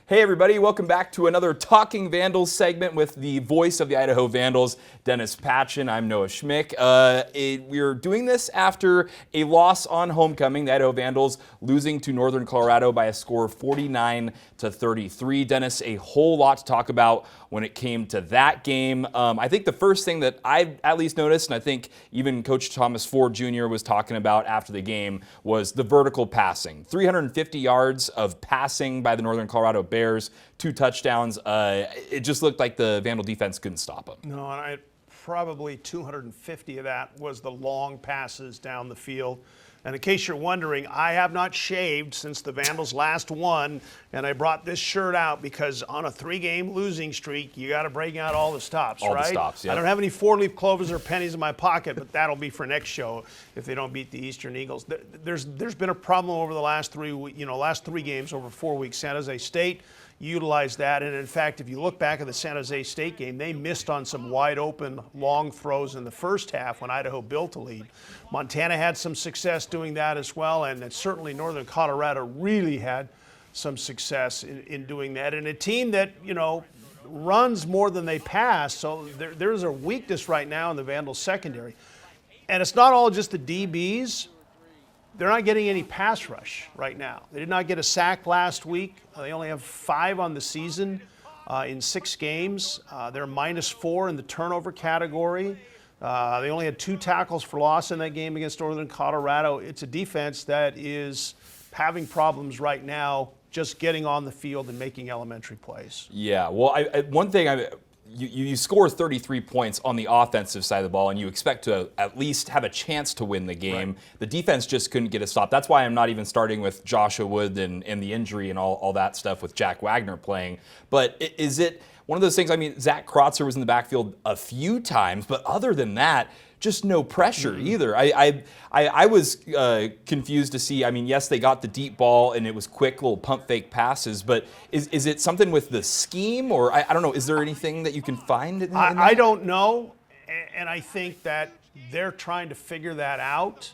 Hey everybody, welcome back to another Talking Vandals segment with the voice of the Idaho Vandals, Dennis Patchin. I'm Noah Schmick. We're doing this after a loss on homecoming, the Idaho Vandals losing to Northern Colorado by a score of 49-33. Dennis, a whole lot to talk about when it came to that game. I think the first thing that I at least noticed, and I think even Coach Thomas Ford Jr. was talking about after the game, was the vertical passing. 350 yards of passing by the Northern Colorado Bears, 2 touchdowns. It just looked like the Vandal defense couldn't stop them. No, and probably 250 of that was the long passes down the field. And in case you're wondering, I have not shaved since the Vandals last won, and I brought this shirt out because on a 3-game losing streak, you got to bring out all the stops, right? All the stops, yeah. I don't have any 4-leaf clovers or pennies in my pocket, but that'll be for next show if they don't beat the Eastern Eagles. There's been a problem over the last 3 games over 4 weeks. San Jose State utilized that, and in fact, if you look back at the San Jose State game, they missed on some wide open long throws in the first half when Idaho built a lead. Montana had some success doing that as well, and certainly Northern Colorado really had some success in doing that. And a team that, runs more than they pass, so there's a weakness right now in the Vandals secondary. And it's not all just the DBs. They're not getting any pass rush right now. They did not get a sack last week. They only have 5 on the season in 6 games. They're -4 in the turnover category. They only had 2 tackles for loss in that game against Northern Colorado. It's a defense that is having problems right now just getting on the field and making elementary plays. Yeah, well, one thing you score 33 points on the offensive side of the ball, and you expect to at least have a chance to win the game. Right. The defense just couldn't get a stop. That's why I'm not even starting with Joshua Wood and the injury and all that stuff with Jack Wagner playing. But is it one of those things? I mean, Zach Krotzer was in the backfield a few times, but other than that, just no pressure either. I was confused to see. I mean, yes, they got the deep ball and it was quick little pump fake passes, but is it something with the scheme, or I don't know? Is there anything that you can find in that? I don't know, and I think that they're trying to figure that out.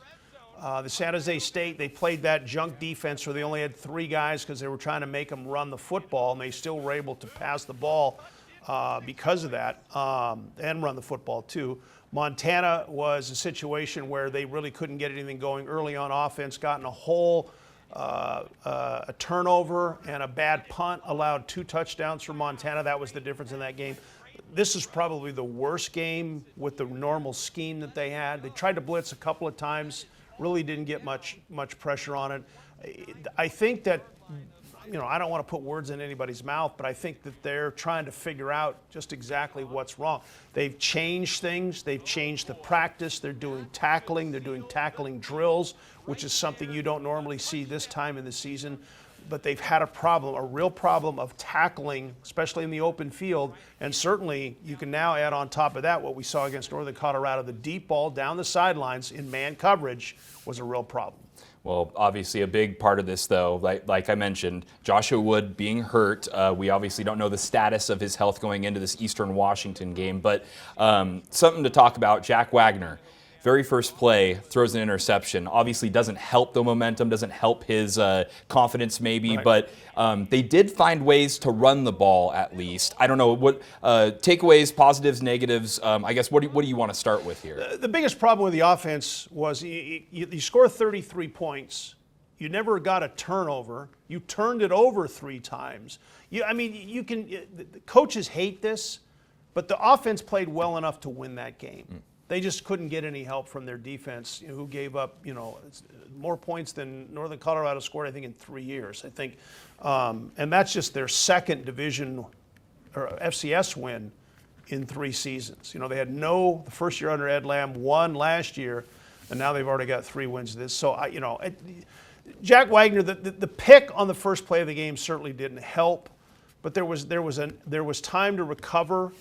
The San Jose State, they played that junk defense where they only had 3 guys because they were trying to make them run the football, and they still were able to pass the ball because of that, and run the football too. Montana was a situation where they really couldn't get anything going early on offense, got in a hole, a turnover and a bad punt allowed 2 touchdowns for Montana. That was the difference in that game. This is probably the worst game with the normal scheme that they had. They tried to blitz a couple of times, really didn't get much pressure on it. I think that, I don't want to put words in anybody's mouth, but I think that they're trying to figure out just exactly what's wrong. They've changed things. They've changed the practice. They're doing tackling. They're doing tackling drills, which is something you don't normally see this time in the season. But they've had a real problem of tackling, especially in the open field. And certainly you can now add on top of that what we saw against Northern Colorado. The deep ball down the sidelines in man coverage was a real problem. Well, obviously a big part of this, though, like I mentioned, Joshua Wood being hurt. We obviously don't know the status of his health going into this Eastern Washington game, but something to talk about. Jack Wagner, very first play, throws an interception. Obviously doesn't help the momentum, doesn't help his confidence maybe, right. But they did find ways to run the ball at least. I don't know, what takeaways, positives, negatives, I guess, what do you want to start with here? The biggest problem with the offense was you score 33 points. You never got a turnover. You turned it over 3 times. The coaches hate this, but the offense played well enough to win that game. They just couldn't get any help from their defense, who gave up, more points than Northern Colorado scored, I think, in 3 years. I think, and that's just their second division or FCS win in 3 seasons. They had the first year under Ed Lamb, 1 last year, and now they've already got 3 wins this. So Jack Wagner, the pick on the first play of the game certainly didn't help, but there was time to recover.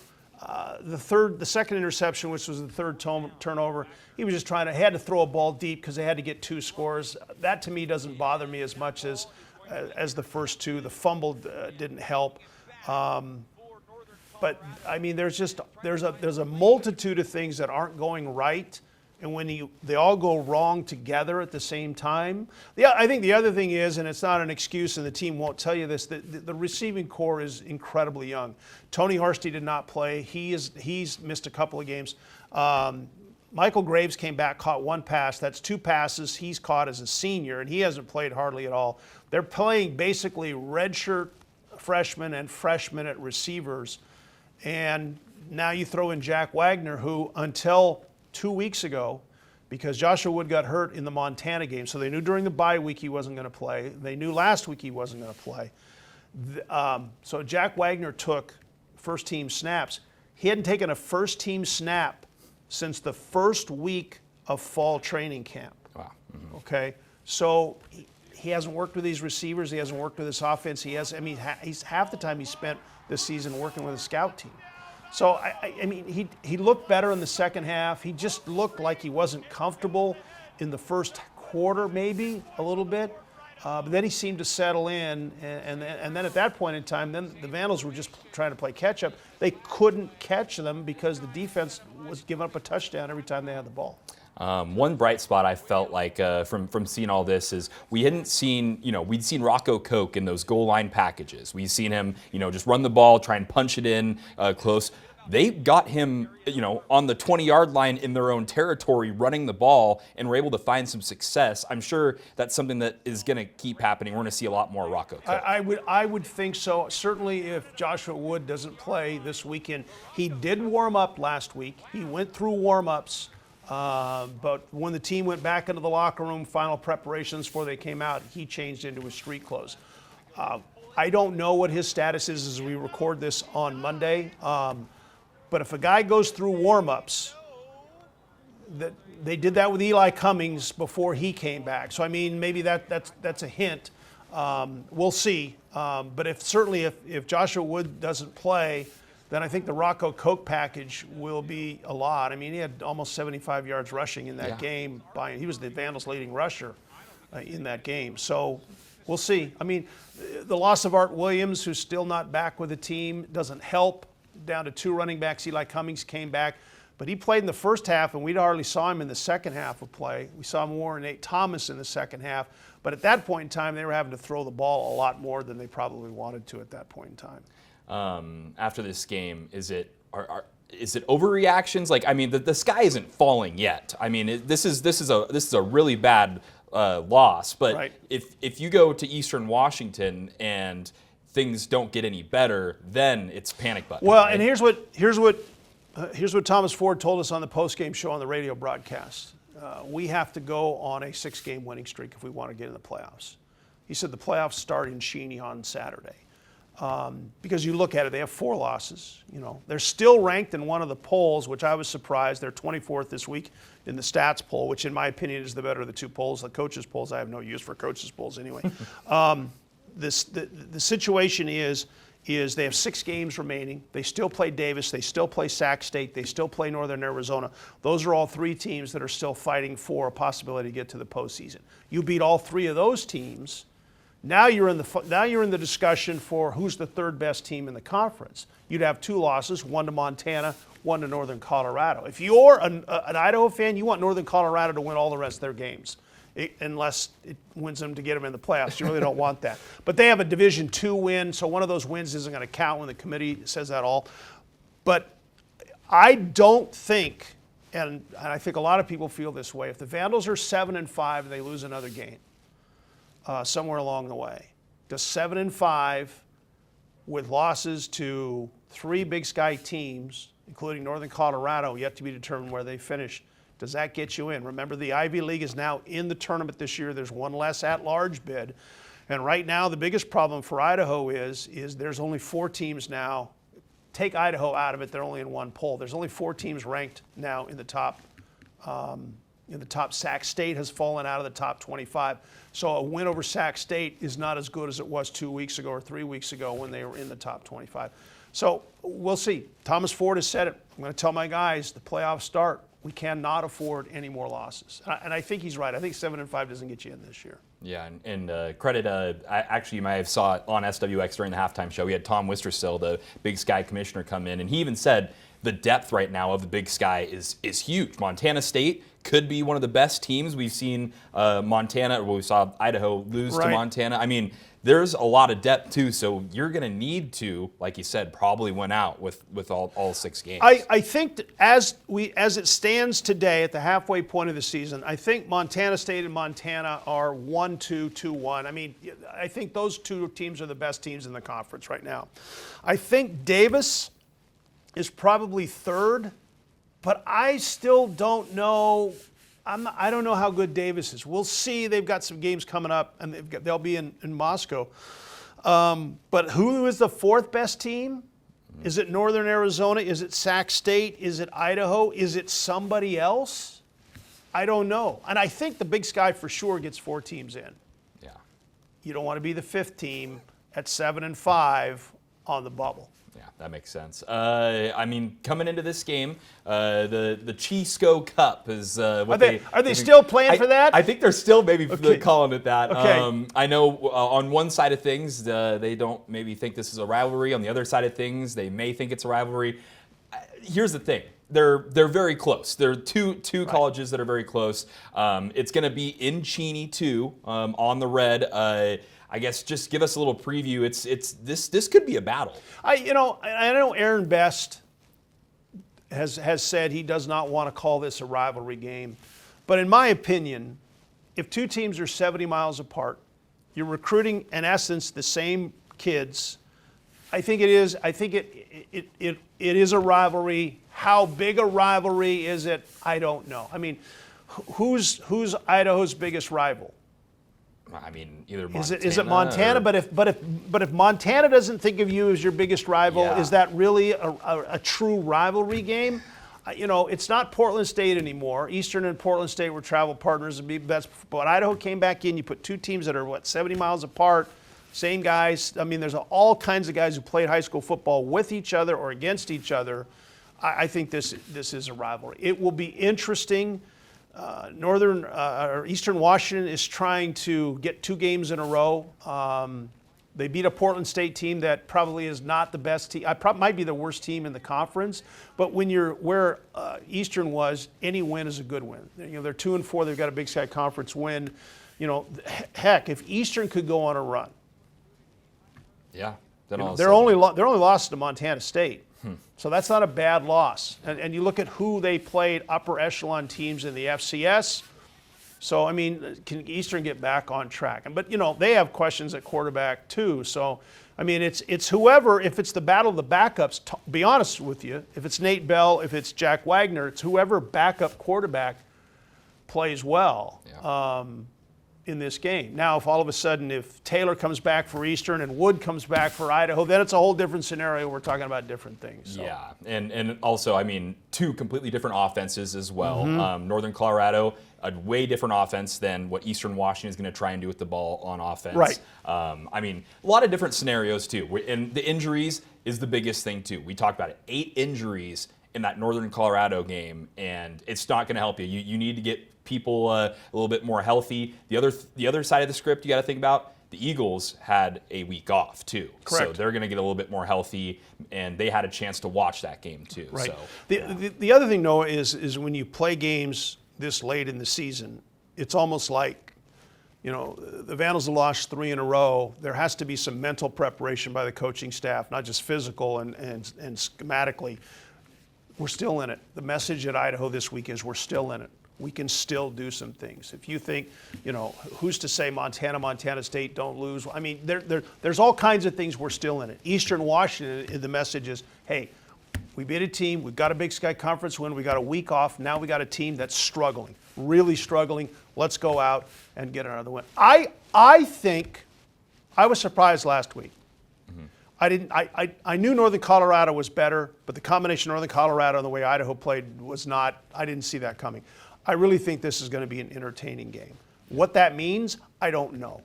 The second interception, which was the third turnover, he was just had to throw a ball deep because they had to get 2 scores. That to me doesn't bother me as much as the first 2. The fumble didn't help. But I mean, there's a multitude of things that aren't going right, and when they all go wrong together at the same time. Yeah, I think the other thing is, and it's not an excuse, and the team won't tell you this, the receiving core is incredibly young. Tony Harsty did not play. He's missed a couple of games. Michael Graves came back, caught one pass. That's 2 passes he's caught as a senior, and he hasn't played hardly at all. They're playing basically redshirt freshmen and freshmen at receivers. And now you throw in Jack Wagner, who until 2 weeks ago, because Joshua Wood got hurt in the Montana game, so they knew during the bye week he wasn't going to play. They knew last week he wasn't going to play. So Jack Wagner took first-team snaps. He hadn't taken a first-team snap since the first week of fall training camp. Wow. Mm-hmm. Okay? So he hasn't worked with these receivers. He hasn't worked with this offense. He's half the time he spent this season working with a scout team. So, he looked better in the second half. He just looked like he wasn't comfortable in the first quarter, maybe a little bit. But then he seemed to settle in, and then at that point in time, then the Vandals were just trying to play catch-up. They couldn't catch them because the defense was giving up a touchdown every time they had the ball. One bright spot I felt like from seeing all this is we hadn't seen, we'd seen Rocco Koch in those goal line packages. We've seen him, just run the ball, try and punch it in close. They got him, on the 20-yard line in their own territory running the ball and were able to find some success. I'm sure that's something that is going to keep happening. We're going to see a lot more Rocco Koch. I would think so. Certainly if Joshua Wood doesn't play this weekend. He did warm up last week. He went through warm-ups. But when the team went back into the locker room, final preparations before they came out, he changed into his street clothes. I don't know what his status is as we record this on Monday. But if a guy goes through warm-ups, they did that with Eli Cummings before he came back. So, maybe that's a hint. We'll see. But if Joshua Wood doesn't play, then I think the Rocco Koch package will be a lot. He had almost 75 yards rushing in that game. He was the Vandals' leading rusher in that game. So we'll see. The loss of Art Williams, who's still not back with the team, doesn't help. Down to 2 running backs. Eli Cummings came back, but he played in the first half, and we hardly saw him in the second half of play. We saw more in Nate Thomas in the second half, but at that point in time, they were having to throw the ball a lot more than they probably wanted to at that point in time. After this game, is it overreactions? The sky isn't falling yet. This is a really bad loss. But right. if you go to Eastern Washington and things don't get any better, then it's panic button. Well, right? and here's what Thomas Ford told us on the postgame show on the radio broadcast. We have to go on a 6-game winning streak if we want to get in the playoffs. He said the playoffs start in Cheney on Saturday. Because you look at it, they have 4 losses. They're still ranked in one of the polls, which I was surprised. They're 24th this week in the stats poll, which in my opinion is the better of the 2 polls. The coaches polls, I have no use for coaches polls anyway. The situation is they have 6 games remaining. They still play Davis. They still play Sac State. They still play Northern Arizona. Those are all 3 teams that are still fighting for a possibility to get to the postseason. You beat all 3 of those teams. Now you're in the discussion for who's the 3rd best team in the conference. You'd have 2 losses, 1 to Montana, 1 to Northern Colorado. If you're an Idaho fan, you want Northern Colorado to win all the rest of their games. Unless it wins them to get them in the playoffs. You really don't want that. But they have a Division II win, so one of those wins isn't going to count when the committee says that all. But I don't think, and I think a lot of people feel this way, if the Vandals are 7-5 and they lose another game somewhere along the way, does 7-5 with losses to 3 Big Sky teams, including Northern Colorado, yet to be determined where they finish, does that get you in? Remember, the Ivy League is now in the tournament this year. There's 1 less at-large bid. And right now, the biggest problem for Idaho is there's only 4 teams now. Take Idaho out of it, they're only in 1 poll. There's only 4 teams ranked now in the top. Sac State has fallen out of the top 25. So a win over Sac State is not as good as it was 2 weeks ago or 3 weeks ago when they were in the top 25. So we'll see. Thomas Ford has said it. I'm going to tell my guys, the playoffs start. We cannot afford any more losses. And I think he's right. I think 7-5 doesn't get you in this year. Yeah, and credit, actually you might have saw it on SWX during the halftime show. We had Tom Wistersill, the Big Sky commissioner, come in, and he even said the depth right now of the Big Sky is huge. Montana State could be one of the best teams. We've seen Montana, we saw Idaho lose to Montana. I mean, there's a lot of depth too, so you're going to need to, like you said, probably win out with all 6 games. I think that as it stands today at the halfway point of the season, I think Montana State and Montana are 1-2, 2-1. I mean, I think those 2 teams are the best teams in the conference right now. I think Davis is probably 3rd, but I still don't know. I don't know how good Davis is. We'll see. They've got some games coming up, and they'll be in Moscow. But who is the 4th best team? Is it Northern Arizona? Is it Sac State? Is it Idaho? Is it somebody else? I don't know. And I think the Big Sky for sure gets 4 teams in. Yeah. You don't want to be the 5th team at 7-5 on the bubble. Yeah, that makes sense. I mean, coming into this game, the Chisco Cup is what are they still playing for that? I think they're still maybe calling it that. Okay. I know on one side of things, they don't maybe think this is a rivalry. On the other side of things, they may think it's a rivalry. Here's the thing. They're very close. There are two colleges that are very close. It's going to be in Cheney too, on the red. I guess just give us a little preview. This could be a battle. I know Aaron Best has said he does not want to call this a rivalry game, but in my opinion, if 2 teams are 70 miles apart, you're recruiting in essence the same kids. I think it is. I think it is a rivalry. How big a rivalry is it? I don't know. I mean, who's Idaho's biggest rival? I mean, either Montana. Is it Montana? But if Montana doesn't think of you as your biggest rival, is that really a true rivalry game? It's not Portland State anymore. Eastern and Portland State were travel partners. But Idaho came back in. You put 2 teams that are 70 miles apart, same guys. I mean, there's all kinds of guys who played high school football with each other or against each other. I think this is a rivalry. It will be interesting. Northern or Eastern Washington is trying to get 2 games in a row. They beat a Portland State team that probably is not the best team. Might be the worst team in the conference. But when you're where Eastern was, any win is a good win. They're 2-4. They've got a Big Sky Conference win. Heck, if Eastern could go on a run. Yeah. They're only lost to Montana State. So that's not a bad loss. And you look at who they played, upper echelon teams in the FCS. So, I mean, can Eastern get back on track? But, they have questions at quarterback too. So, I mean, it's whoever, if it's the battle of the backups, to be honest with you, if it's Nate Bell, if it's Jack Wagner, it's whoever backup quarterback plays well. Yeah. In this game. Now, if all of a sudden, if Taylor comes back for Eastern and Wood comes back for Idaho, then it's a whole different scenario. We're talking about different things. So. Yeah, and also, I mean, 2 completely different offenses as well. Northern Colorado, a way different offense than what Eastern Washington is going to try and do with the ball on offense. Right. I mean, a lot of different scenarios too. And the injuries is the biggest thing too. We talked about it. 8 injuries in that Northern Colorado game, and it's not going to help you. You need to get people a little bit more healthy. The other side of the script you got to think about, the Eagles had a week off too. Correct. So they're going to get a little bit more healthy, and they had a chance to watch that game too. Right. So, the other thing, Noah, is when you play games this late in the season, it's almost like, the Vandals have lost 3 in a row. There has to be some mental preparation by the coaching staff, not just physical and schematically. We're still in it. The message at Idaho this week is we're still in it. We can still do some things. If you think, who's to say Montana State don't lose? I mean, there's all kinds of things we're still in it. Eastern Washington, the message is, hey, we beat a team. We've got a Big Sky Conference win. We got a week off. Now we got a team that's struggling, really struggling. Let's go out and get another win. I think I was surprised last week. I knew Northern Colorado was better, but the combination of Northern Colorado and the way Idaho played was not. I didn't see that coming. I really think this is going to be an entertaining game. What that means, I don't know.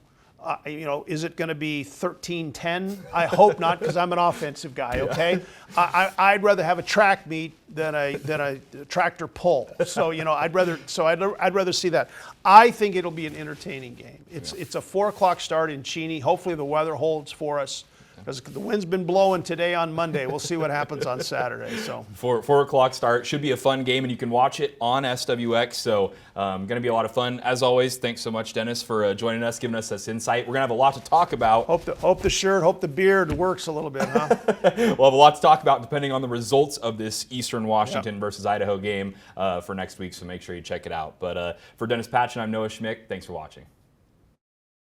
Is it going to be 13-10? I hope not, because I'm an offensive guy. Okay, I'd rather have a track meet than a tractor pull. So I'd rather see that. I think it'll be an entertaining game. It's a 4:00 start in Cheney. Hopefully the weather holds for us. because the wind's been blowing today on Monday. We'll see what happens on Saturday. So 4 o'clock start. Should be a fun game, and you can watch it on SWX. So going to be a lot of fun. As always, thanks so much, Dennis, for joining us, giving us this insight. We're going to have a lot to talk about. Hope the shirt, hope the beard works a little bit, huh? We'll have a lot to talk about depending on the results of this Eastern Washington versus Idaho game for next week, so make sure you check it out. But for Dennis Patchin, I'm Noah Schmick. Thanks for watching.